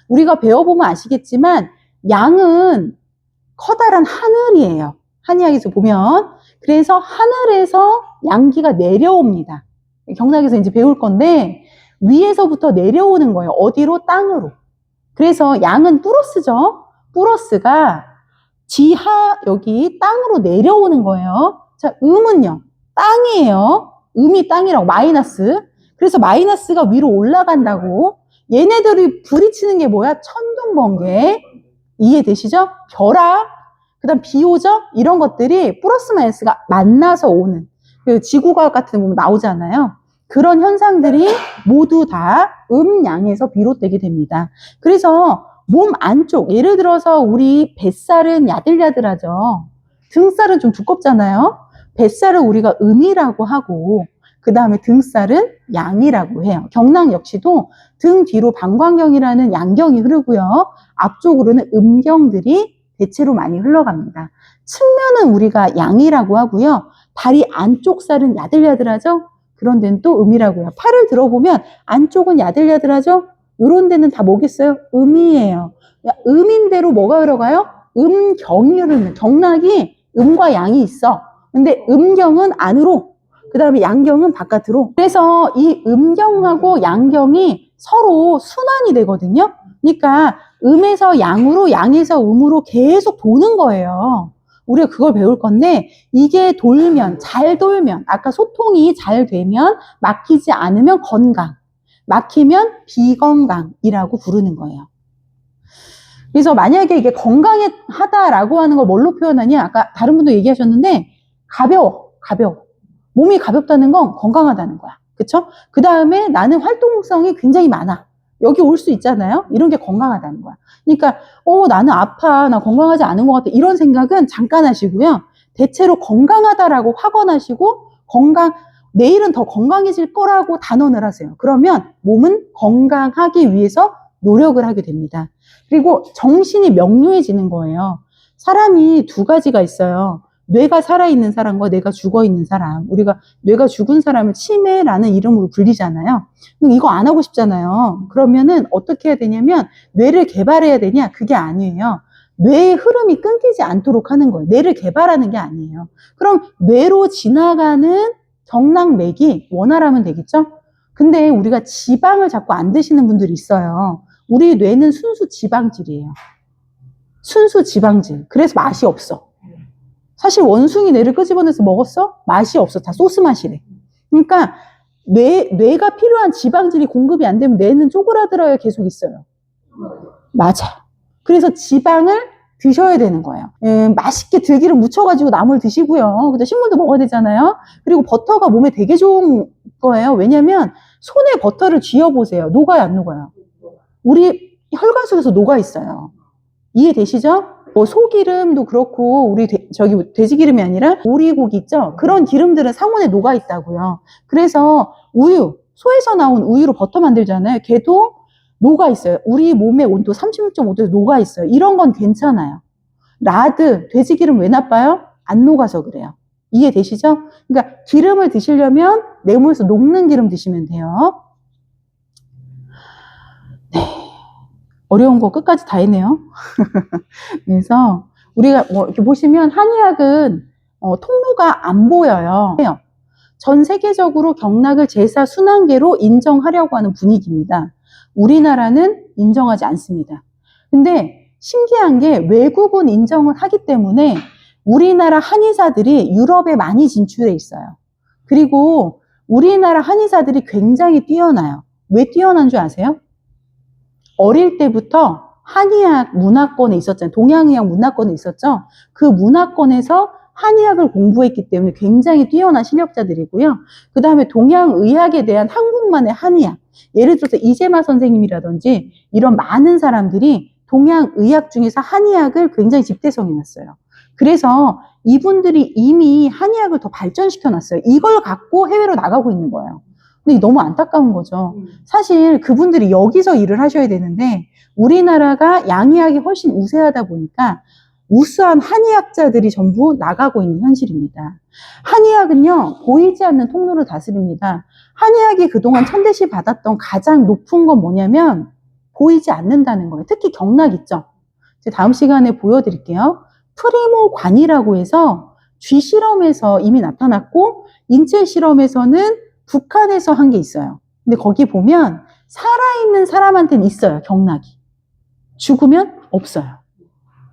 우리가 배워보면 아시겠지만 양은 커다란 하늘이에요. 한의학에서 보면. 그래서 하늘에서 양기가 내려옵니다. 경락에서 이제 배울 건데 위에서부터 내려오는 거예요. 어디로? 땅으로. 그래서 양은 플러스죠. 플러스가 지하 여기 땅으로 내려오는 거예요. 자, 음은요. 땅이에요. 음이 땅이라고 마이너스. 그래서 마이너스가 위로 올라간다고. 얘네들이 부딪히는 게 뭐야? 천둥번개. 이해되시죠? 벼락, 그 다음 비오죠? 이런 것들이 플러스 마이너스가 만나서 오는 그 지구과학 같은 데 보면 나오잖아요. 그런 현상들이 모두 다 음양에서 비롯되게 됩니다. 그래서 몸 안쪽, 예를 들어서 우리 뱃살은 야들야들하죠. 등살은 좀 두껍잖아요. 뱃살은 우리가 음이라고 하고 그 다음에 등살은 양이라고 해요. 경락 역시도 등 뒤로 방광경이라는 양경이 흐르고요. 앞쪽으로는 음경들이 대체로 많이 흘러갑니다. 측면은 우리가 양이라고 하고요. 다리 안쪽 살은 야들야들하죠? 그런 데는 또 음이라고요. 팔을 들어보면 안쪽은 야들야들하죠? 이런 데는 다 뭐겠어요? 음이에요. 음인대로 뭐가 흘러가요? 음경이 흐르는, 경락이 음과 양이 있어. 근데 음경은 안으로, 그 다음에 양경은 바깥으로. 그래서 이 음경하고 양경이 서로 순환이 되거든요. 그러니까 음에서 양으로, 양에서 음으로 계속 도는 거예요. 우리가 그걸 배울 건데 이게 돌면, 잘 돌면, 아까 소통이 잘 되면, 막히지 않으면 건강, 막히면 비건강이라고 부르는 거예요. 그래서 만약에 이게 건강하다라고 하는 걸 뭘로 표현하냐? 아까 다른 분도 얘기하셨는데 가벼워. 몸이 가볍다는 건 건강하다는 거야. 그쵸? 그 다음에 나는 활동성이 굉장히 많아. 여기 올 수 있잖아요. 이런 게 건강하다는 거야. 그러니까 나는 아파, 나 건강하지 않은 것 같아, 이런 생각은 잠깐 하시고요. 대체로 건강하다라고 확언하시고 내일은 더 건강해질 거라고 단언을 하세요. 그러면 몸은 건강하기 위해서 노력을 하게 됩니다. 그리고 정신이 명료해지는 거예요. 사람이 두 가지가 있어요. 뇌가 살아있는 사람과 뇌가 죽어있는 사람. 우리가 뇌가 죽은 사람을 치매라는 이름으로 불리잖아요. 이거 안 하고 싶잖아요. 그러면은 어떻게 해야 되냐면 뇌를 개발해야 되냐? 그게 아니에요. 뇌의 흐름이 끊기지 않도록 하는 거예요. 뇌를 개발하는 게 아니에요. 그럼 뇌로 지나가는 경락맥이 원활하면 되겠죠? 근데 우리가 지방을 자꾸 안 드시는 분들이 있어요. 우리 뇌는 순수 지방질이에요. 순수 지방질. 그래서 맛이 없어. 사실 원숭이 뇌를 끄집어내서 먹었어? 맛이 없어. 다 소스 맛이래. 그러니까 뇌가 필요한 지방질이 공급이 안 되면 뇌는 쪼그라들어야 계속 있어요. 맞아. 그래서 지방을 드셔야 되는 거예요. 맛있게 들기름 묻혀가지고 나물 드시고요. 근데 식물도 먹어야 되잖아요. 그리고 버터가 몸에 되게 좋은 거예요. 왜냐면 손에 버터를 쥐어보세요. 녹아요, 안 녹아요? 우리 혈관 속에서 녹아 있어요. 이해되시죠? 소기름도 그렇고 우리 돼지기름이 아니라 오리고기 있죠? 그런 기름들은 상온에 녹아 있다고요. 그래서 우유, 소에서 나온 우유로 버터 만들잖아요. 걔도 녹아 있어요. 우리 몸의 온도 36.5도에서 녹아 있어요. 이런 건 괜찮아요. 라드, 돼지기름 왜 나빠요? 안 녹아서 그래요. 이해되시죠? 그러니까 기름을 드시려면 내 몸에서 녹는 기름 드시면 돼요. 네. 어려운 거 끝까지 다 했네요. 그래서 우리가 이렇게 보시면 한의학은 통로가 안 보여요. 전 세계적으로 경락을 제사 순환계로 인정하려고 하는 분위기입니다. 우리나라는 인정하지 않습니다. 근데 신기한 게 외국은 인정을 하기 때문에 우리나라 한의사들이 유럽에 많이 진출해 있어요. 그리고 우리나라 한의사들이 굉장히 뛰어나요. 왜 뛰어난 줄 아세요? 어릴 때부터 한의학 문화권에 있었잖아요. 동양의학 문화권에 있었죠. 그 문화권에서 한의학을 공부했기 때문에 굉장히 뛰어난 실력자들이고요. 그 다음에 동양의학에 대한 한국만의 한의학, 예를 들어서 이재마 선생님이라든지 이런 많은 사람들이 동양의학 중에서 한의학을 굉장히 집대성해 놨어요. 그래서 이분들이 이미 한의학을 더 발전시켜 놨어요. 이걸 갖고 해외로 나가고 있는 거예요. 근데 너무 안타까운 거죠. 사실 그분들이 여기서 일을 하셔야 되는데 우리나라가 양의학이 훨씬 우세하다 보니까 우수한 한의학자들이 전부 나가고 있는 현실입니다. 한의학은요, 보이지 않는 통로를 다스립니다. 한의학이 그동안 천대시 받았던 가장 높은 건 뭐냐면 보이지 않는다는 거예요. 특히 경락 있죠. 다음 시간에 보여드릴게요. 프리모관이라고 해서 쥐 실험에서 이미 나타났고 인체 실험에서는 북한에서 한 게 있어요. 근데 거기 보면 살아있는 사람한테는 있어요. 경락이. 죽으면 없어요.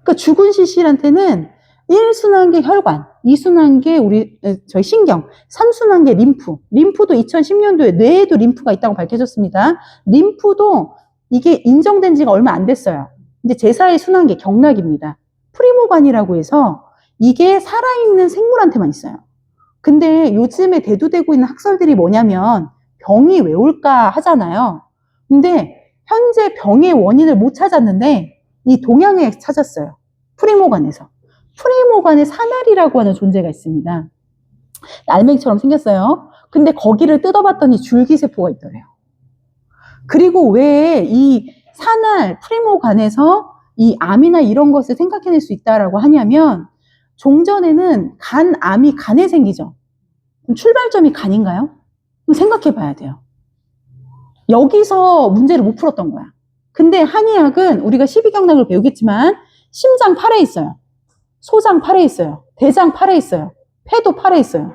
그러니까 죽은 시실한테는 1순환계 혈관, 2순환계 저희 신경, 3순환계 림프도 2010년도에 뇌에도 림프가 있다고 밝혀졌습니다. 림프도 이게 인정된 지가 얼마 안 됐어요. 이제 제4의 순환계 경락입니다. 프리모관이라고 해서 이게 살아있는 생물한테만 있어요. 근데 요즘에 대두되고 있는 학설들이 뭐냐면 병이 왜 올까 하잖아요. 근데 현재 병의 원인을 못 찾았는데 이 동양의학 찾았어요. 프리모관에서. 프리모관에 사날이라고 하는 존재가 있습니다. 알맹이처럼 생겼어요. 근데 거기를 뜯어봤더니 줄기세포가 있더래요. 그리고 왜 이 사날, 프리모관에서 이 암이나 이런 것을 생각해낼 수 있다라고 하냐면 종전에는 간암이 간에 생기죠. 그럼 출발점이 간인가요? 그럼 생각해 봐야 돼요. 여기서 문제를 못 풀었던 거야. 근데 한의학은 우리가 12경락을 배우겠지만 심장 팔에 있어요. 소장 팔에 있어요. 대장 팔에 있어요. 폐도 팔에 있어요.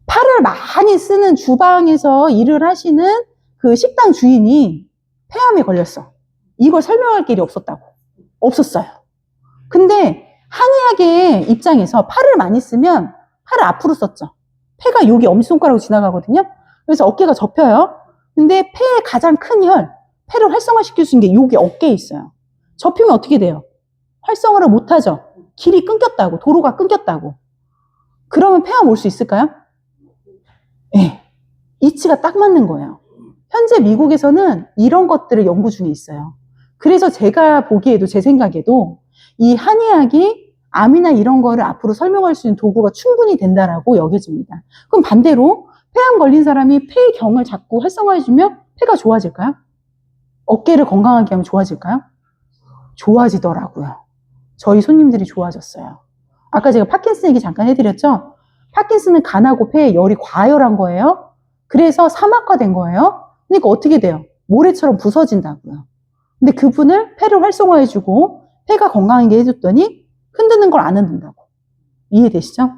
팔을 많이 쓰는 주방에서 일을 하시는 그 식당 주인이 폐암에 걸렸어. 이걸 설명할 길이 없었어요. 근데 한의학의 입장에서 팔을 많이 쓰면 팔을 앞으로 썼죠. 폐가 여기 엄지손가락으로 지나가거든요. 그래서 어깨가 접혀요. 근데 폐의 가장 큰 혈, 폐를 활성화시킬 수 있는 게 여기 어깨에 있어요. 접히면 어떻게 돼요? 활성화를 못하죠. 길이 끊겼다고, 도로가 끊겼다고. 그러면 폐암 올 수 있을까요? 네. 이치가 딱 맞는 거예요. 현재 미국에서는 이런 것들을 연구 중에 있어요. 그래서 제가 보기에도, 제 생각에도 이 한의학이 암이나 이런 거를 앞으로 설명할 수 있는 도구가 충분히 된다라고 여겨집니다. 그럼 반대로 폐암 걸린 사람이 폐경을 자꾸 활성화해주면 폐가 좋아질까요? 어깨를 건강하게 하면 좋아질까요? 좋아지더라고요. 저희 손님들이 좋아졌어요. 아까 제가 파킨슨 얘기 잠깐 해드렸죠? 파킨슨은 간하고 폐에 열이 과열한 거예요. 그래서 사막화된 거예요. 그러니까 어떻게 돼요? 모래처럼 부서진다고요. 근데 그분을 폐를 활성화해주고 폐가 건강하게 해줬더니 흔드는 걸 안 흔든다고. 이해되시죠?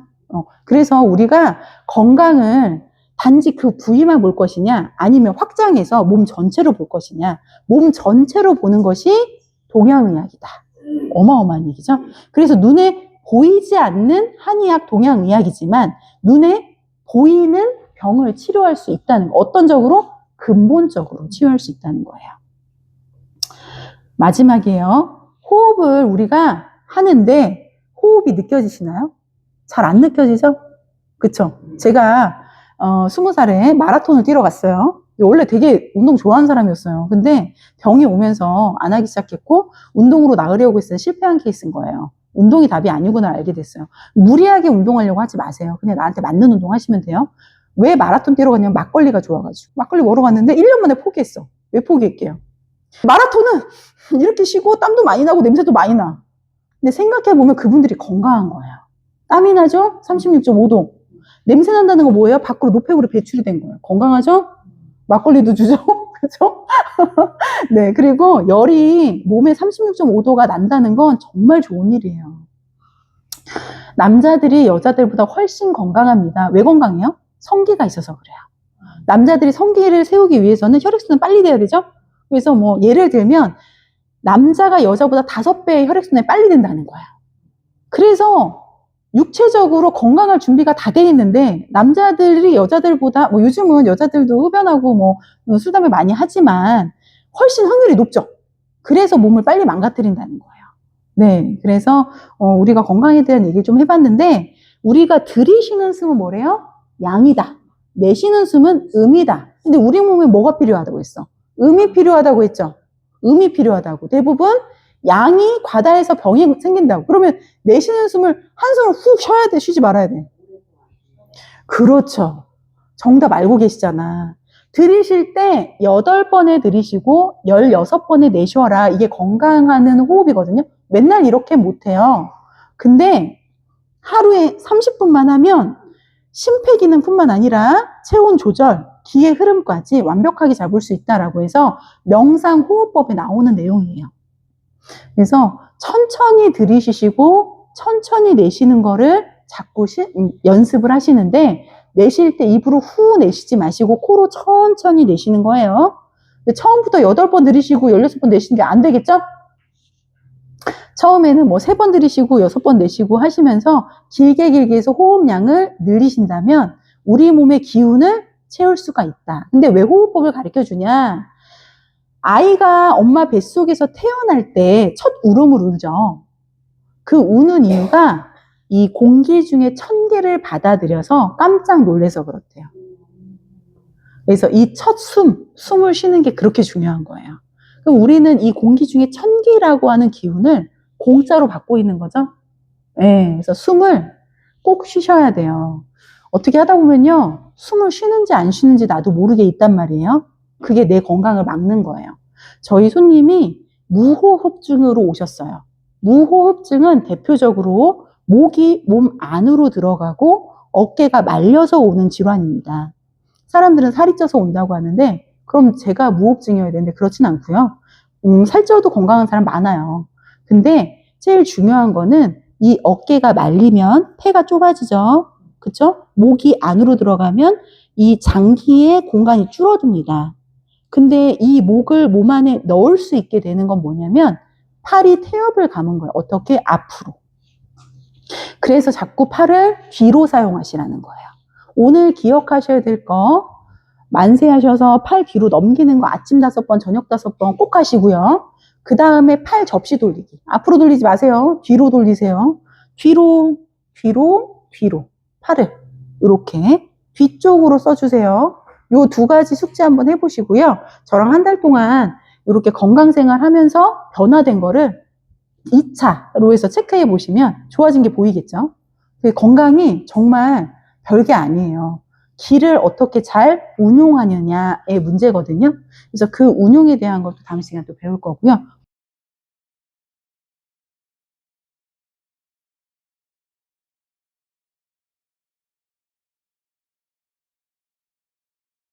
그래서 우리가 건강을 단지 그 부위만 볼 것이냐 아니면 확장해서 몸 전체로 볼 것이냐, 몸 전체로 보는 것이 동양의학이다. 어마어마한 얘기죠. 그래서 눈에 보이지 않는 한의학, 동양의학이지만 눈에 보이는 병을 치료할 수 있다는 거. 어떤 적으로? 근본적으로 치유할 수 있다는 거예요. 마지막이에요. 호흡을 우리가 하는데 호흡이 느껴지시나요? 잘 안 느껴지죠? 그쵸? 제가 20살에 마라톤을 뛰러 갔어요. 원래 되게 운동 좋아하는 사람이었어요. 근데 병이 오면서 안 하기 시작했고 운동으로 나으려고 했을 때 실패한 케이스인 거예요. 운동이 답이 아니구나 알게 됐어요. 무리하게 운동하려고 하지 마세요. 그냥 나한테 맞는 운동 하시면 돼요. 왜 마라톤 뛰러 갔냐면 막걸리가 좋아가지고. 막걸리 먹으러 갔는데 1년 만에 포기했어. 왜 포기했게요? 마라톤은 이렇게 쉬고 땀도 많이 나고 냄새도 많이 나. 근데 생각해보면 그분들이 건강한 거예요. 땀이 나죠? 36.5도. 냄새 난다는 건 뭐예요? 밖으로 노폐물이 배출이 된 거예요. 건강하죠? 막걸리도 주죠? 그죠? 네, 그리고 열이 몸에 36.5도가 난다는 건 정말 좋은 일이에요. 남자들이 여자들보다 훨씬 건강합니다. 왜 건강해요? 성기가 있어서 그래요. 남자들이 성기를 세우기 위해서는 혈액순환 빨리 돼야 되죠? 그래서 뭐 예를 들면 남자가 여자보다 5배의 혈액순환이 빨리 된다는 거야. 그래서 육체적으로 건강할 준비가 다 돼 있는데 남자들이 여자들보다 뭐 요즘은 여자들도 흡연하고 뭐 술, 담배 많이 하지만 훨씬 확률이 높죠. 그래서 몸을 빨리 망가뜨린다는 거예요. 네, 그래서 우리가 건강에 대한 얘기를 좀 해봤는데 우리가 들이쉬는 숨은 뭐래요? 양이다. 내쉬는 숨은 음이다. 근데 우리 몸에 뭐가 필요하다고 했어? 음이 필요하다고 했죠. 음이 필요하다고. 대부분 양이 과다해서 병이 생긴다고. 그러면 내쉬는 숨을 한 손으로 훅 쉬어야 돼? 쉬지 말아야 돼? 그렇죠. 정답 알고 계시잖아. 들이쉴 때 8번에 들이쉬고 16번에 내쉬어라. 이게 건강하는 호흡이거든요. 맨날 이렇게 못해요. 근데 하루에 30분만 하면 심폐기능뿐만 아니라 체온 조절, 기의 흐름까지 완벽하게 잡을 수 있다라고 해서 명상호흡법에 나오는 내용이에요. 그래서 천천히 들이쉬시고 천천히 내쉬는 거를 자꾸 연습을 하시는데, 내쉴 때 입으로 후 내쉬지 마시고 코로 천천히 내쉬는 거예요. 근데 처음부터 8번 들이쉬고 16번 내쉬는 게 안 되겠죠? 처음에는 뭐 3번 들이쉬고 6번 내쉬고 하시면서 길게 해서 호흡량을 늘리신다면 우리 몸의 기운을 채울 수가 있다. 근데 왜 호흡법을 가르쳐 주냐? 아이가 엄마 뱃속에서 태어날 때 첫 울음을 울죠. 그 우는 이유가 이 공기 중에 천개를 받아들여서 깜짝 놀라서 그렇대요. 그래서 이 첫 숨을 쉬는 게 그렇게 중요한 거예요. 그럼 우리는 이 공기 중에 천기라고 하는 기운을 공짜로 받고 있는 거죠. 네, 그래서 숨을 꼭 쉬셔야 돼요. 어떻게 하다 보면요, 숨을 쉬는지 안 쉬는지 나도 모르게 있단 말이에요. 그게 내 건강을 막는 거예요. 저희 손님이 무호흡증으로 오셨어요. 무호흡증은 대표적으로 목이 몸 안으로 들어가고 어깨가 말려서 오는 질환입니다. 사람들은 살이 쪄서 온다고 하는데, 그럼 제가 무호흡증이어야 되는데 그렇진 않고요. 살쪄도 건강한 사람 많아요. 근데 제일 중요한 거는 이 어깨가 말리면 폐가 좁아지죠. 그쵸? 목이 안으로 들어가면 이 장기의 공간이 줄어듭니다. 근데 이 목을 몸 안에 넣을 수 있게 되는 건 뭐냐면 팔이 태엽을 감은 거예요. 어떻게? 앞으로. 그래서 자꾸 팔을 뒤로 사용하시라는 거예요. 오늘 기억하셔야 될 거, 만세하셔서 팔 뒤로 넘기는 거 아침 5번, 저녁 5번 꼭 하시고요. 그 다음에 팔 접시 돌리기. 앞으로 돌리지 마세요. 뒤로 돌리세요. 뒤로. 팔을 이렇게 뒤쪽으로 써주세요. 요 2가지 숙제 한번 해보시고요. 저랑 한 달 동안 이렇게 건강생활 하면서 변화된 거를 2차로 해서 체크해 보시면 좋아진 게 보이겠죠? 건강이 정말 별게 아니에요. 기를 어떻게 잘 운용하느냐의 문제거든요. 그래서 그 운용에 대한 것도 다음 시간에 또 배울 거고요.